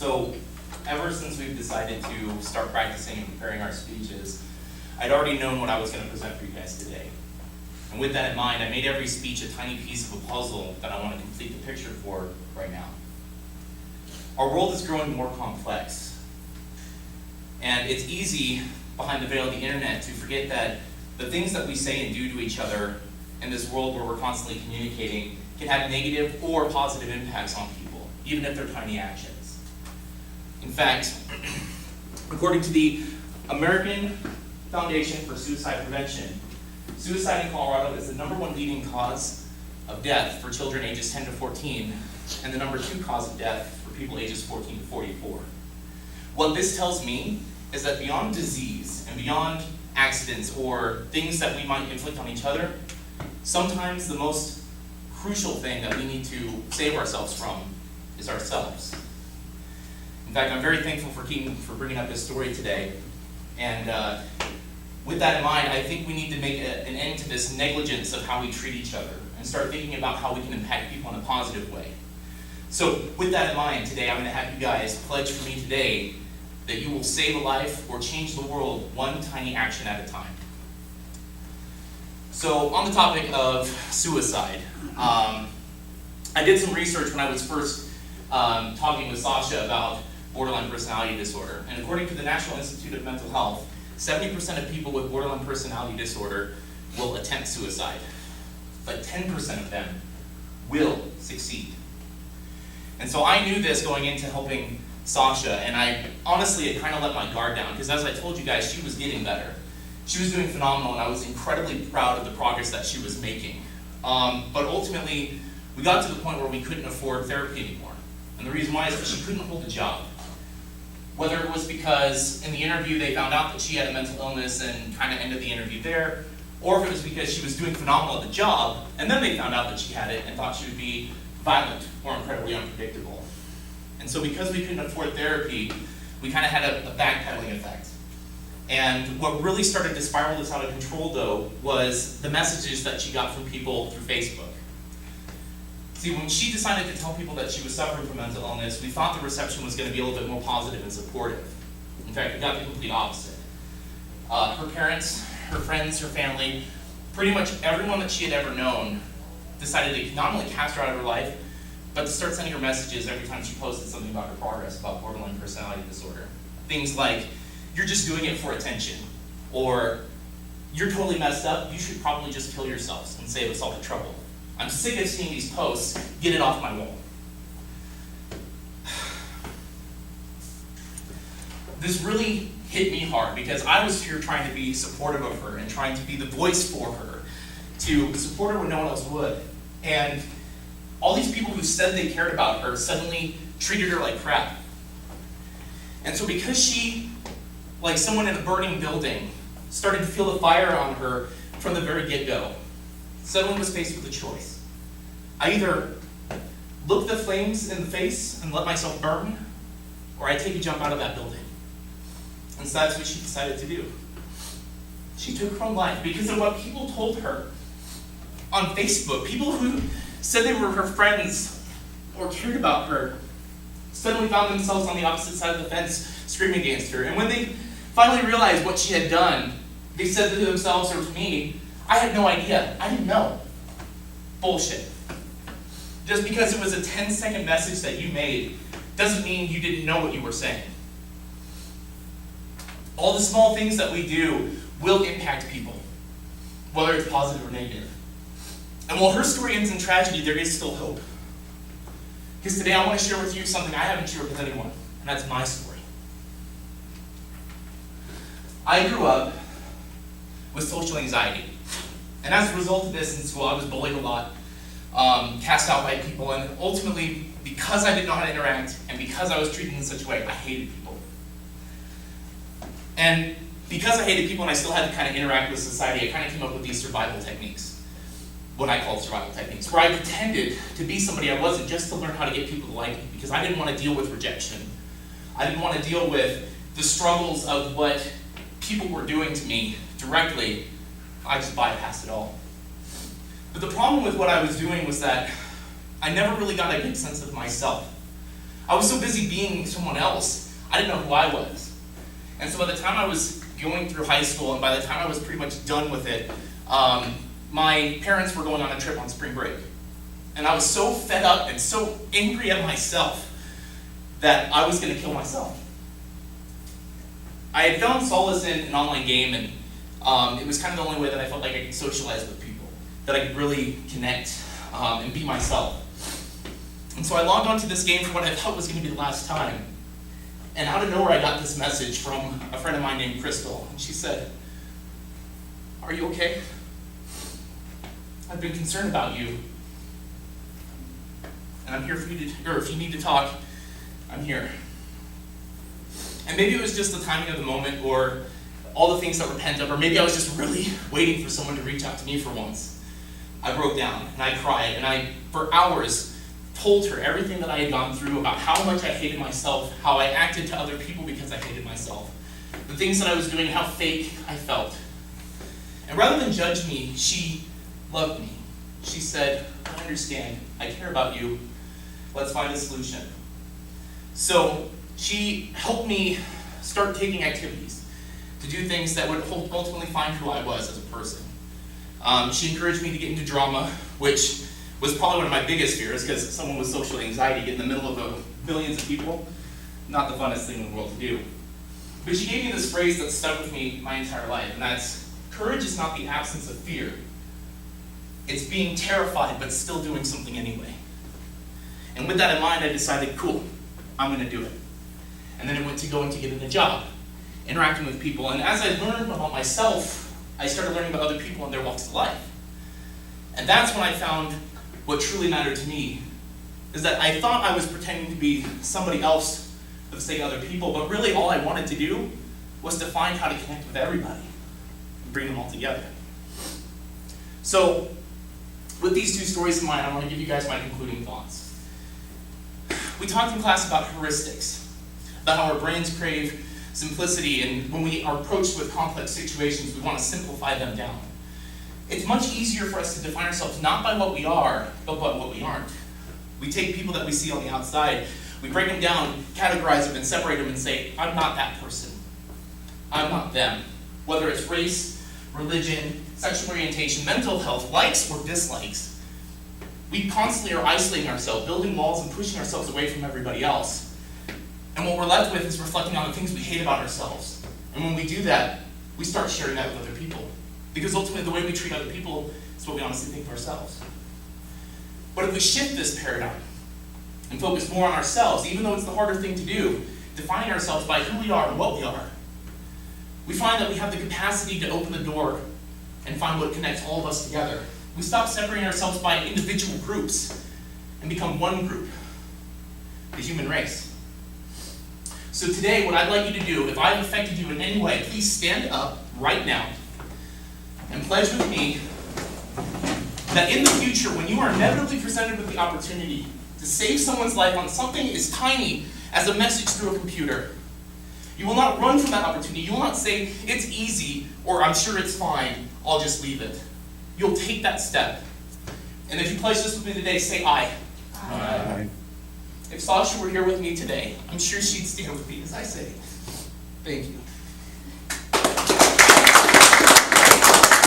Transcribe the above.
So ever since we've decided to start practicing and preparing our speeches, I'd already known what I was going to present for you guys today. And with that in mind, I made every speech a tiny piece of a puzzle that I want to complete the picture for right now. Our world is growing more complex. And it's easy behind the veil of the internet to forget that the things that we say and do to each other in this world where we're constantly communicating can have negative or positive impacts on people, even if they're tiny actions. In fact, according to the American Foundation for Suicide Prevention, suicide in Colorado is the #1 leading cause of death for children ages 10 to 14, and the #2 cause of death for people ages 14 to 44. What this tells me is that beyond disease and beyond accidents or things that we might inflict on each other, sometimes the most crucial thing that we need to save ourselves from is ourselves. In fact, I'm very thankful for bringing up this story today. And with that in mind, I think we need to make an end to this negligence of how we treat each other and start thinking about how we can impact people in a positive way. So with that in mind, today I'm going to have you guys pledge for me today that you will save a life or change the world one tiny action at a time. So on the topic of suicide, I did some research when I was first talking with Sasha about borderline personality disorder. And according to the National Institute of Mental Health, 70% of people with borderline personality disorder will attempt suicide, but 10% of them will succeed. And so I knew this going into helping Sasha, and I honestly had kind of let my guard down, because as I told you guys, she was getting better. She was doing phenomenal, and I was incredibly proud of the progress that she was making. But ultimately, we got to the point where we couldn't afford therapy anymore. And the reason why is because she couldn't hold a job. Whether it was because in the interview they found out that she had a mental illness and kind of ended the interview there, or if it was because she was doing phenomenal at the job, and then they found out that she had it and thought she would be violent or incredibly unpredictable. And so because we couldn't afford therapy, we kind of had a backpedaling effect. And what really started to spiral this out of control, though, was the messages that she got from people through Facebook. See, when she decided to tell people that she was suffering from mental illness, we thought the reception was going to be a little bit more positive and supportive. In fact, we got the complete opposite. Her parents, her friends, her family, pretty much everyone that she had ever known decided to not only cast her out of her life, but to start sending her messages every time she posted something about her progress about borderline personality disorder. Things like, "You're just doing it for attention," or "You're totally messed up, you should probably just kill yourselves and save us all the trouble. I'm sick of seeing these posts, get it off my wall." This really hit me hard because I was here trying to be supportive of her and trying to be the voice for her, to support her when no one else would. And all these people who said they cared about her suddenly treated her like crap. And so because she, like someone in a burning building, started to feel the fire on her from the very get-go, suddenly was faced with a choice. I either look the flames in the face and let myself burn, or I take a jump out of that building. And so that's what she decided to do. She took her own life because of what people told her on Facebook. People who said they were her friends or cared about her suddenly found themselves on the opposite side of the fence screaming against her. And when they finally realized what she had done, they said to themselves or to me, "I had no idea. I didn't know." Bullshit. Just because it was a 10-second message that you made doesn't mean you didn't know what you were saying. All the small things that we do will impact people, whether it's positive or negative. And while her story ends in tragedy, there is still hope. Because today I want to share with you something I haven't shared with anyone, and that's my story. I grew up with social anxiety. And as a result of this in school, I was bullied a lot, cast out by people, and ultimately, because I didn't know how to interact, and because I was treated in such a way, I hated people. And because I hated people and I still had to kind of interact with society, I kind of came up with these survival techniques. What I call survival techniques, where I pretended to be somebody I wasn't just to learn how to get people to like me, because I didn't want to deal with rejection. I didn't want to deal with the struggles of what people were doing to me directly. I just bypassed it all. But the problem with what I was doing was that I never really got a good sense of myself. I was so busy being someone else, I didn't know who I was. And so by the time I was going through high school, and by the time I was pretty much done with it, my parents were going on a trip on spring break. And I was so fed up and so angry at myself that I was going to kill myself. I had found solace in an online game, and it was kind of the only way that I felt like I could socialize with people, that I could really connect and be myself. And so I logged onto this game for what I thought was going to be the last time. And out of nowhere, I got this message from a friend of mine named Crystal. And she said, "Are you okay? I've been concerned about you. And I'm here for you to, or if you need to talk, I'm here." And maybe it was just the timing of the moment, or all the things that were pent up, or maybe I was just really waiting for someone to reach out to me for once. I broke down, and I cried, and I, for hours, told her everything that I had gone through about how much I hated myself, how I acted to other people because I hated myself, the things that I was doing, how fake I felt. And rather than judge me, she loved me. She said, "I understand. I care about you. Let's find a solution." So she helped me start taking activities to do things that would ultimately find who I was as a person. She encouraged me to get into drama, which was probably one of my biggest fears, because someone with social anxiety get in the middle of millions of people, not the funnest thing in the world to do. But she gave me this phrase that stuck with me my entire life, and that's, "Courage is not the absence of fear. It's being terrified but still doing something anyway." And with that in mind, I decided, cool, I'm going to do it. And then I went to go and to get in a job, interacting with people. And as I learned about myself, I started learning about other people and their walks of life. And that's when I found what truly mattered to me, is that I thought I was pretending to be somebody else for the sake of other people, but really all I wanted to do was to find how to connect with everybody and bring them all together. So, with these two stories in mind, I want to give you guys my concluding thoughts. We talked in class about heuristics, about how our brains crave simplicity, and when we are approached with complex situations, we want to simplify them down. It's much easier for us to define ourselves not by what we are, but by what we aren't. We take people that we see on the outside, we break them down, categorize them, and separate them and say, "I'm not that person. I'm not them." Whether it's race, religion, sexual orientation, mental health, likes or dislikes, we constantly are isolating ourselves, building walls and pushing ourselves away from everybody else. And what we're left with is reflecting on the things we hate about ourselves. And when we do that, we start sharing that with other people. Because ultimately the way we treat other people is what we honestly think of ourselves. But if we shift this paradigm and focus more on ourselves, even though it's the harder thing to do, defining ourselves by who we are and what we are, we find that we have the capacity to open the door and find what connects all of us together. We stop separating ourselves by individual groups and become one group, the human race. So today, what I'd like you to do, if I've affected you in any way, please stand up right now and pledge with me that in the future, when you are inevitably presented with the opportunity to save someone's life on something as tiny as a message through a computer, you will not run from that opportunity. You will not say, "It's easy," or "I'm sure it's fine, I'll just leave it." You'll take that step. And if you pledge this with me today, say "I." Aye. If Sasha were here with me today, I'm sure she'd stand with me as I say, "Thank you."